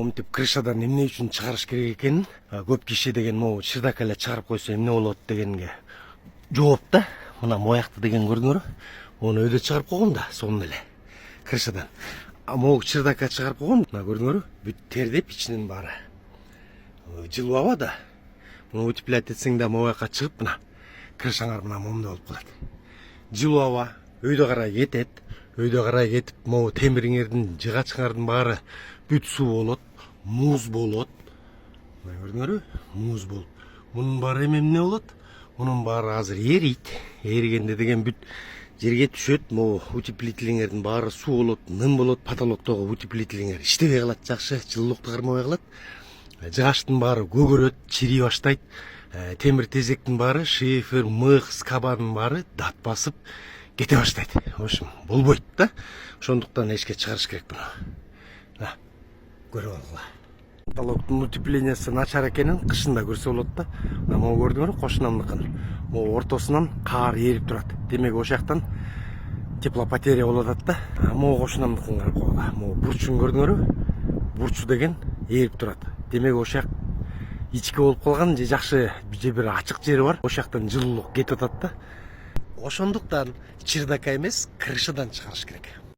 Момтип крышадан эмне үчүн чыгарыш керек экенин көп киши деген могу чердака эле чыгарып койсо эмне болот дегенге жооп да. Мына моякты деген көрдүңөрбү? Оны өйдө чыгарып койгон да, сонун эле крышадан. А могу чердака чыгарып койгон, мына көрдүңөрбү? Бүт тердеп ичинин баары жылуу аба да. Муну утеплять этсең да моякка чыгып мына крышаңар мына момундай болуп калат. Жылуу аба өйдө карай кетет. Өйдө карай кетип, могу темириңердин, жыгачыңардын баары бүт суу болот, муз болот. Мына көрдүңөрбү? Муз болуп. Мунун баары эмне болот? Мунун баары азыр эрийт. Эригенде деген бүт жерге түшөт. Могу утеплителиңердин баары суу болот, нын болот, потолоктогу утеплителиңер иштебей калат жакшы, жылуулукту кармабай калат. Жыгачтын баары көгөрөт, чирий баштайт. Темир тезектин баары, шифер, мых, скабанын баары дат басып кете баштайт. В общем, болбойт да. Ошондуктан эшикке чыгарыш керек буну. На, көрүп алгыла. Потолоктун утеплениясы начар экенин кышында көрсө болот да. Мына могу көрдүңөрбү? Кошунамдыкын. Могу ортосунан каар эрип турат. Демек ошол жактан теплопотеря болуп атат да. Могу кошунамдыкын карап койгула. Могу бурчун көрдүңөрбү? Бурчу деген эрип турат. Демек ошол жак ичке болуп калган же жакшы же бир ачык жери бар. Ошол жактан жылуулук кетип атат да. Ошондуктан чердака эмес, крышадан чыгарыш керек.